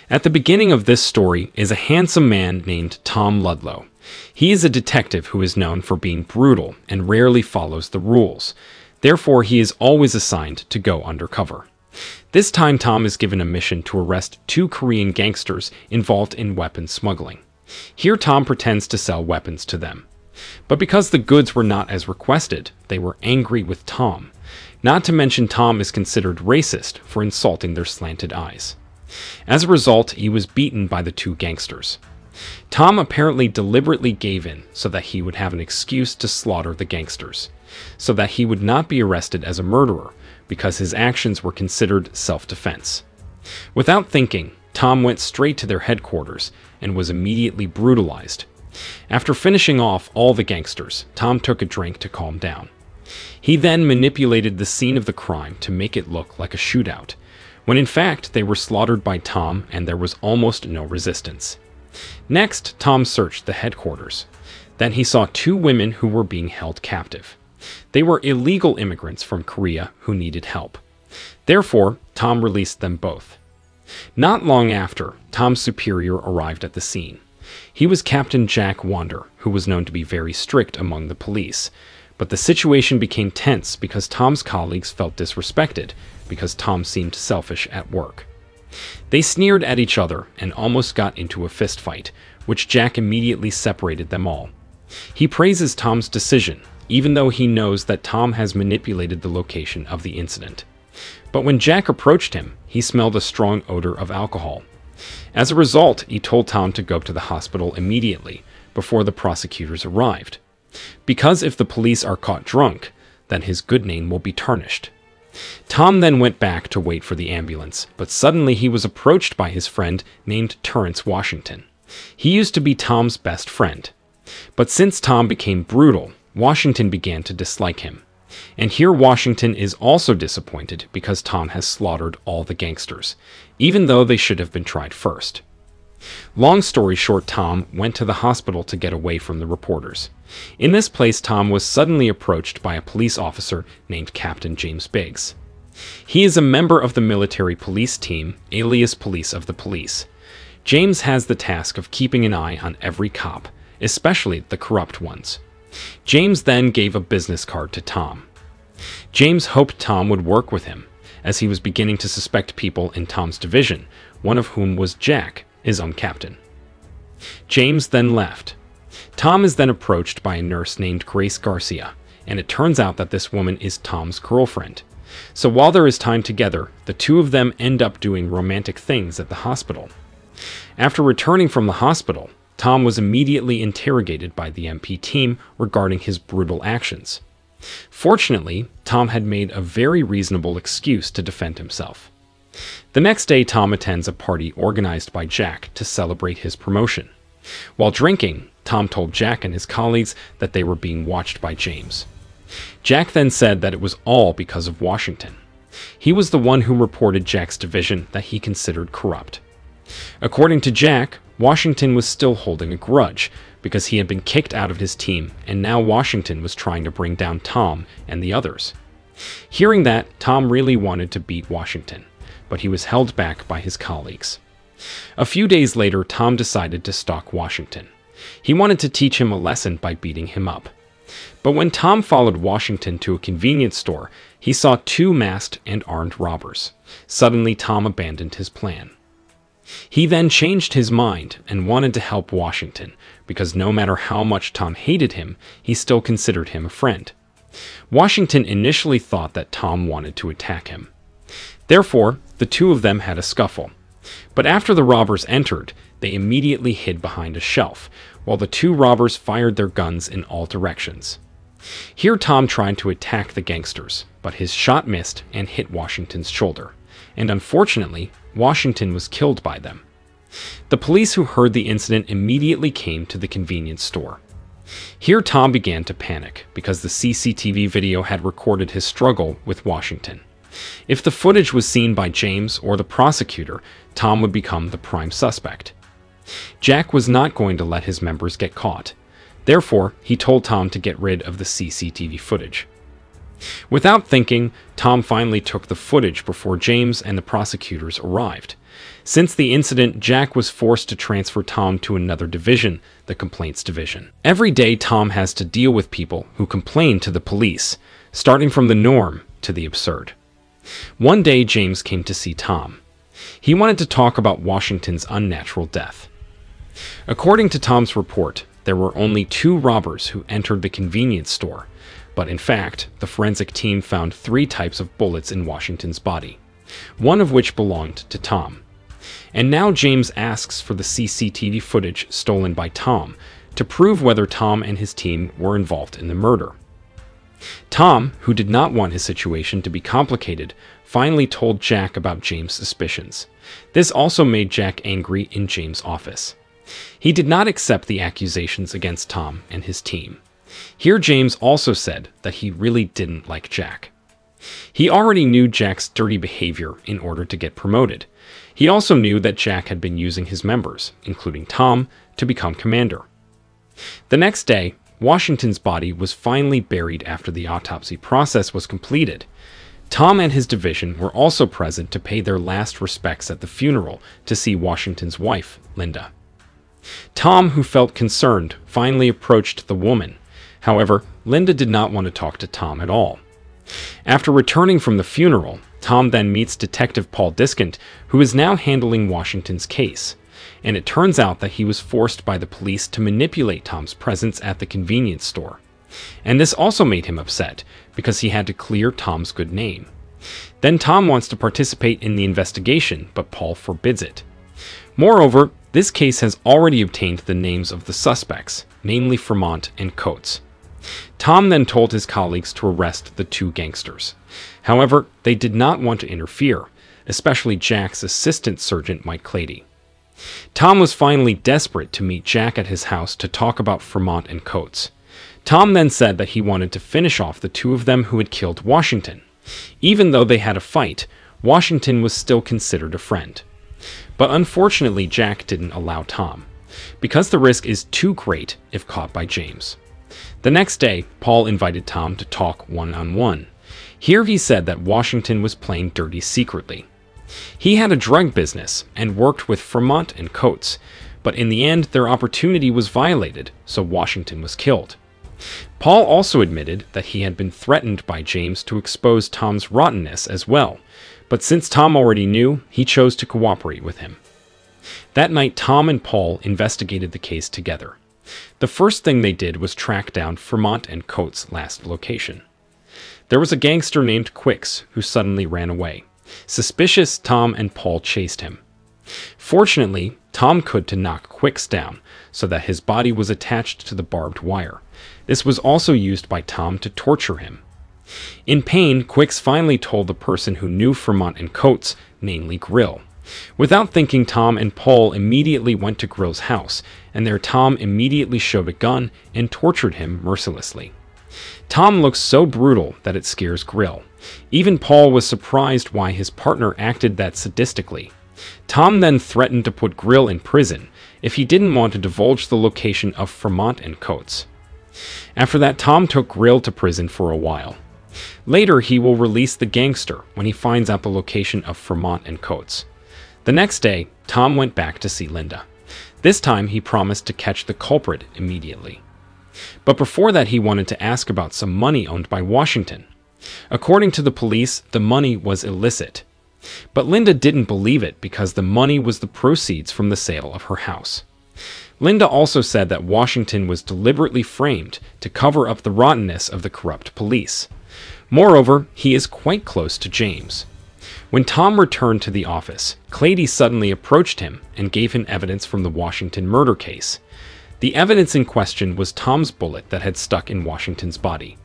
At the beginning of this story is a handsome man named Tom Ludlow. He is a detective who is known for being brutal and rarely follows the rules. Therefore, he is always assigned to go undercover. This time, Tom is given a mission to arrest two Korean gangsters involved in weapons smuggling. Here, Tom pretends to sell weapons to them. But because the goods were not as requested, they were angry with Tom. Not to mention, Tom is considered racist for insulting their slanted eyes. As a result, he was beaten by the two gangsters. Tom apparently deliberately gave in so that he would have an excuse to slaughter the gangsters, so that he would not be arrested as a murderer because his actions were considered self-defense. Without thinking, Tom went straight to their headquarters and was immediately brutalized. After finishing off all the gangsters, Tom took a drink to calm down. He then manipulated the scene of the crime to make it look like a shootout, when in fact they were slaughtered by Tom and there was almost no resistance. Next, Tom searched the headquarters. Then he saw two women who were being held captive. They were illegal immigrants from Korea who needed help. Therefore, Tom released them both. Not long after, Tom's superior arrived at the scene. He was Captain Jack Wander, who was known to be very strict among the police. But the situation became tense because Tom's colleagues felt disrespected because Tom seemed selfish at work. They sneered at each other and almost got into a fist fight, which Jack immediately separated them all. He praises Tom's decision, even though he knows that Tom has manipulated the location of the incident. But when Jack approached him, he smelled a strong odor of alcohol. As a result, he told Tom to go to the hospital immediately before the prosecutors arrived. Because if the police are caught drunk, then his good name will be tarnished. Tom then went back to wait for the ambulance, but suddenly he was approached by his friend named Terrence Washington. He used to be Tom's best friend. But since Tom became brutal, Washington began to dislike him. And here Washington is also disappointed because Tom has slaughtered all the gangsters, even though they should have been tried first. Long story short, Tom went to the hospital to get away from the reporters. In this place, Tom was suddenly approached by a police officer named Captain James Biggs. He is a member of the military police team, alias Police of the Police. James has the task of keeping an eye on every cop, especially the corrupt ones. James then gave a business card to Tom. James hoped Tom would work with him, as he was beginning to suspect people in Tom's division, one of whom was Jack, his own captain. James then left. Tom is then approached by a nurse named Grace Garcia, and it turns out that this woman is Tom's girlfriend. So while there is time together, the two of them end up doing romantic things at the hospital. After returning from the hospital, Tom was immediately interrogated by the MP team regarding his brutal actions. Fortunately, Tom had made a very reasonable excuse to defend himself. The next day, Tom attends a party organized by Jack to celebrate his promotion. While drinking, Tom told Jack and his colleagues that they were being watched by James. Jack then said that it was all because of Washington. He was the one who reported Jack's division that he considered corrupt. According to Jack, Washington was still holding a grudge because he had been kicked out of his team, and now Washington was trying to bring down Tom and the others. Hearing that, Tom really wanted to beat Washington, but he was held back by his colleagues. A few days later, Tom decided to stalk Washington. He wanted to teach him a lesson by beating him up. But when Tom followed Washington to a convenience store, he saw two masked and armed robbers. Suddenly, Tom abandoned his plan. He then changed his mind and wanted to help Washington, because no matter how much Tom hated him, he still considered him a friend. Washington initially thought that Tom wanted to attack him. Therefore, the two of them had a scuffle. But after the robbers entered, they immediately hid behind a shelf, while the two robbers fired their guns in all directions. Here Tom tried to attack the gangsters, but his shot missed and hit Washington's shoulder, and unfortunately, Washington was killed by them. The police who heard the incident immediately came to the convenience store. Here Tom began to panic, because the CCTV video had recorded his struggle with Washington. If the footage was seen by James or the prosecutor, Tom would become the prime suspect. Jack was not going to let his members get caught. Therefore, he told Tom to get rid of the CCTV footage. Without thinking, Tom finally took the footage before James and the prosecutors arrived. Since the incident, Jack was forced to transfer Tom to another division, the Complaints Division. Every day, Tom has to deal with people who complain to the police, starting from the norm to the absurd. One day, James came to see Tom. He wanted to talk about Washington's unnatural death. According to Tom's report, there were only 2 robbers who entered the convenience store, but in fact, the forensic team found 3 types of bullets in Washington's body, one of which belonged to Tom. And now James asks for the CCTV footage stolen by Tom to prove whether Tom and his team were involved in the murder. Tom, who did not want his situation to be complicated, finally told Jack about James' suspicions. This also made Jack angry in James' office. He did not accept the accusations against Tom and his team. Here James also said that he really didn't like Jack. He already knew Jack's dirty behavior in order to get promoted. He also knew that Jack had been using his members, including Tom, to become commander. The next day, Washington's body was finally buried after the autopsy process was completed. Tom and his division were also present to pay their last respects at the funeral to see Washington's wife, Linda. Tom, who felt concerned, finally approached the woman. However, Linda did not want to talk to Tom at all. After returning from the funeral, Tom then meets Detective Paul Diskant, who is now handling Washington's case. And it turns out that he was forced by the police to manipulate Tom's presence at the convenience store. And this also made him upset, because he had to clear Tom's good name. Then Tom wants to participate in the investigation, but Paul forbids it. Moreover, this case has already obtained the names of the suspects, namely Fremont and Coates. Tom then told his colleagues to arrest the 2 gangsters. However, they did not want to interfere, especially Jack's assistant sergeant Mike Clady. Tom was finally desperate to meet Jack at his house to talk about Fremont and Coates. Tom then said that he wanted to finish off the 2 of them who had killed Washington. Even though they had a fight, Washington was still considered a friend. But unfortunately, Jack didn't allow Tom, because the risk is too great if caught by James. The next day, Paul invited Tom to talk one-on-one. Here he said that Washington was playing dirty secretly. He had a drug business and worked with Fremont and Coates, but in the end their opportunity was violated, so Washington was killed. Paul also admitted that he had been threatened by James to expose Tom's rottenness as well, but since Tom already knew, he chose to cooperate with him. That night, Tom and Paul investigated the case together. The first thing they did was track down Fremont and Coates' last location. There was a gangster named Quicks who suddenly ran away. Suspicious, Tom and Paul chased him. Fortunately, Tom could to knock Quicks down so that his body was attached to the barbed wire. This was also used by Tom to torture him. In pain, Quicks finally told the person who knew Fremont and Coates, namely Grill. Without thinking, Tom and Paul immediately went to Grill's house, and there Tom immediately showed a gun and tortured him mercilessly. Tom looks so brutal that it scares Grill. Even Paul was surprised why his partner acted that sadistically. Tom then threatened to put Grill in prison if he didn't want to divulge the location of Fremont and Coates. After that, Tom took Grill to prison for a while. Later, he will release the gangster when he finds out the location of Fremont and Coates. The next day, Tom went back to see Linda. This time, he promised to catch the culprit immediately. But before that, he wanted to ask about some money owned by Washington. According to the police, the money was illicit. But Linda didn't believe it because the money was the proceeds from the sale of her house. Linda also said that Washington was deliberately framed to cover up the rottenness of the corrupt police. Moreover, he is quite close to James. When Tom returned to the office, Clady suddenly approached him and gave him evidence from the Washington murder case. The evidence in question was Tom's bullet that had stuck in Washington's body.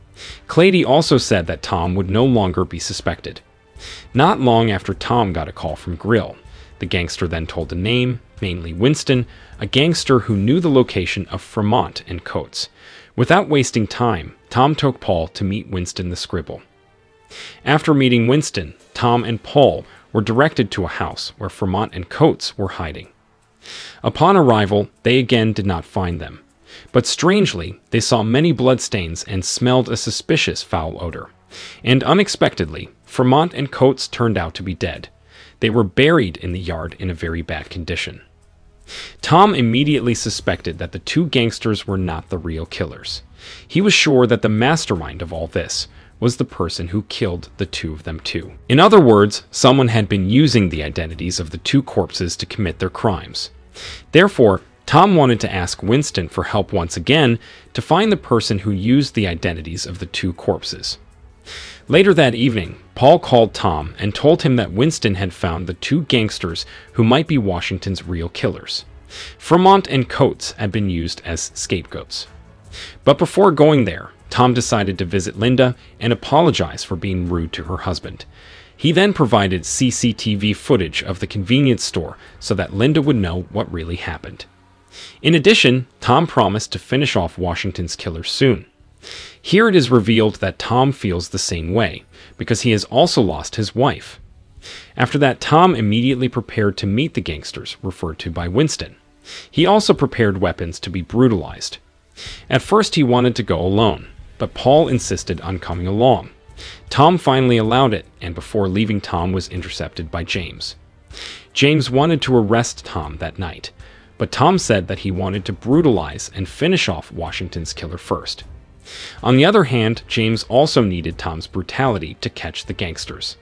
Clady also said that Tom would no longer be suspected. Not long after Tom got a call from Grill, the gangster then told a name, mainly Winston, a gangster who knew the location of Fremont and Coates. Without wasting time, Tom took Paul to meet Winston the Scribble. After meeting Winston, Tom and Paul were directed to a house where Fremont and Coates were hiding. Upon arrival, they again did not find them. But strangely, they saw many bloodstains and smelled a suspicious foul odor. And unexpectedly, Fremont and Coates turned out to be dead. They were buried in the yard in a very bad condition. Tom immediately suspected that the two gangsters were not the real killers. He was sure that the mastermind of all this was the person who killed the two of them too. In other words, someone had been using the identities of the two corpses to commit their crimes. Therefore, Tom wanted to ask Winston for help once again to find the person who used the identities of the two corpses. Later that evening, Paul called Tom and told him that Winston had found the two gangsters who might be Washington's real killers. Fremont and Coates had been used as scapegoats. But before going there, Tom decided to visit Linda and apologize for being rude to her husband. He then provided CCTV footage of the convenience store so that Linda would know what really happened. In addition, Tom promised to finish off Washington's killer soon. Here it is revealed that Tom feels the same way, because he has also lost his wife. After that, Tom immediately prepared to meet the gangsters, referred to by Winston. He also prepared weapons to be brutalized. At first he wanted to go alone, but Paul insisted on coming along. Tom finally allowed it, and before leaving, Tom was intercepted by James. James wanted to arrest Tom that night, but Tom said that he wanted to brutalize and finish off Washington's killer first. On the other hand, James also needed Tom's brutality to catch the gangsters.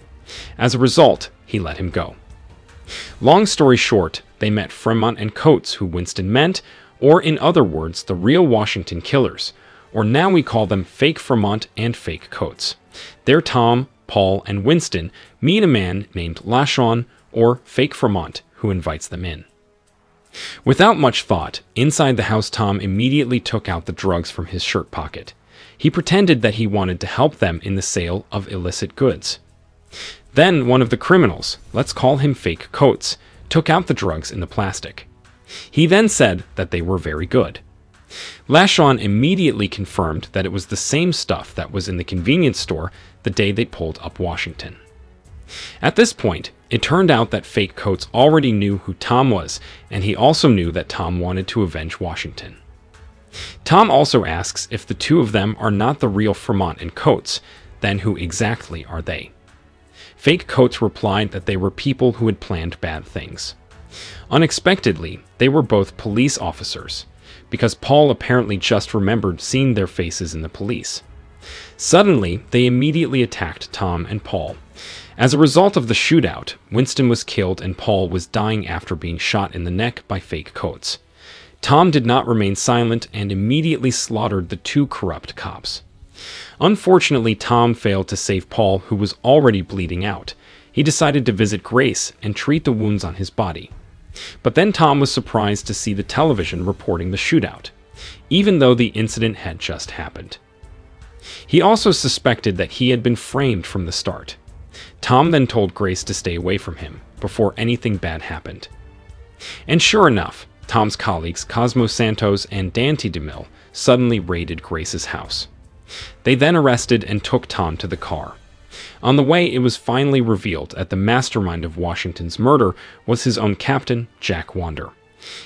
As a result, he let him go. Long story short, they met Fremont and Coates, who Winston meant, or in other words, the real Washington killers, or now we call them fake Fremont and fake Coates. There Tom, Paul, and Winston meet a man named Lashon, or fake Fremont, who invites them in. Without much thought, inside the house Tom immediately took out the drugs from his shirt pocket. He pretended that he wanted to help them in the sale of illicit goods. Then one of the criminals, let's call him fake Coates, took out the drugs in the plastic. He then said that they were very good. Lashon immediately confirmed that it was the same stuff that was in the convenience store the day they pulled up Washington. At this point, it turned out that fake Coates already knew who Tom was, and he also knew that Tom wanted to avenge Washington. Tom also asks if the two of them are not the real Fremont and Coates, then who exactly are they? Fake Coates replied that they were people who had planned bad things. Unexpectedly, they were both police officers, because Paul apparently just remembered seeing their faces in the police. Suddenly, they immediately attacked Tom and Paul. As a result of the shootout, Winston was killed and Paul was dying after being shot in the neck by fake Coates. Tom did not remain silent and immediately slaughtered the two corrupt cops. Unfortunately, Tom failed to save Paul, who was already bleeding out. He decided to visit Grace and treat the wounds on his body. But then Tom was surprised to see the television reporting the shootout, even though the incident had just happened. He also suspected that he had been framed from the start. Tom then told Grace to stay away from him before anything bad happened. And sure enough, Tom's colleagues Cosmo Santos and Dante DeMille suddenly raided Grace's house. They then arrested and took Tom to the car. On the way, it was finally revealed that the mastermind of Washington's murder was his own captain, Jack Wander.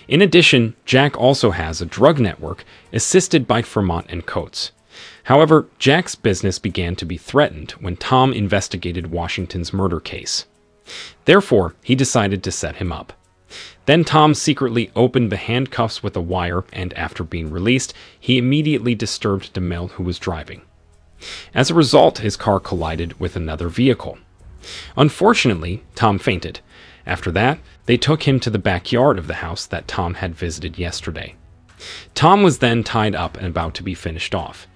In addition, Jack also has a drug network assisted by Fremont and Coates. However, Jack's business began to be threatened when Tom investigated Washington's murder case. Therefore, he decided to set him up. Then Tom secretly opened the handcuffs with a wire, and after being released, he immediately disturbed DeMille, who was driving. As a result, his car collided with another vehicle. Unfortunately, Tom fainted. After that, they took him to the backyard of the house that Tom had visited yesterday. Tom was then tied up and about to be finished off.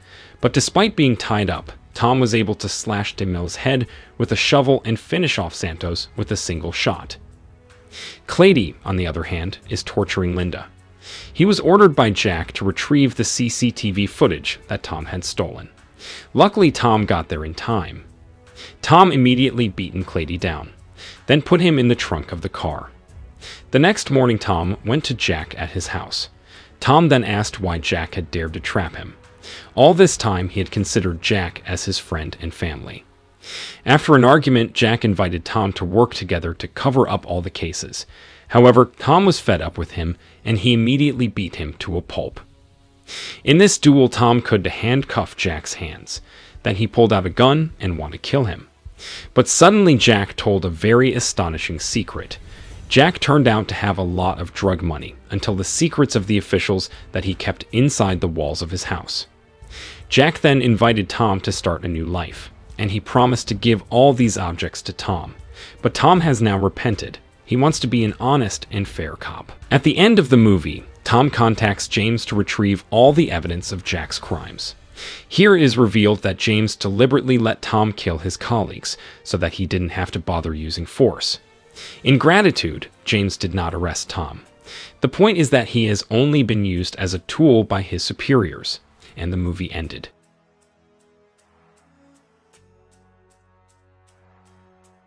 But despite being tied up, Tom was able to slash DeMille's head with a shovel and finish off Santos with a single shot. Clady, on the other hand, is torturing Linda. He was ordered by Jack to retrieve the CCTV footage that Tom had stolen. Luckily, Tom got there in time. Tom immediately beaten Clady down, then put him in the trunk of the car. The next morning, Tom went to Jack at his house. Tom then asked why Jack had dared to trap him. All this time, he had considered Jack as his friend and family. After an argument, Jack invited Tom to work together to cover up all the cases. However, Tom was fed up with him, and he immediately beat him to a pulp. In this duel, Tom could handcuff Jack's hands. Then he pulled out a gun and wanted to kill him. But suddenly Jack told a very astonishing secret. Jack turned out to have a lot of drug money until the secrets of the officials that he kept inside the walls of his house. Jack then invited Tom to start a new life, and he promised to give all these objects to Tom. But Tom has now repented. He wants to be an honest and fair cop. At the end of the movie, Tom contacts James to retrieve all the evidence of Jack's crimes. Here it is revealed that James deliberately let Tom kill his colleagues so that he didn't have to bother using force. In gratitude, James did not arrest Tom. The point is that he has only been used as a tool by his superiors, and the movie ended.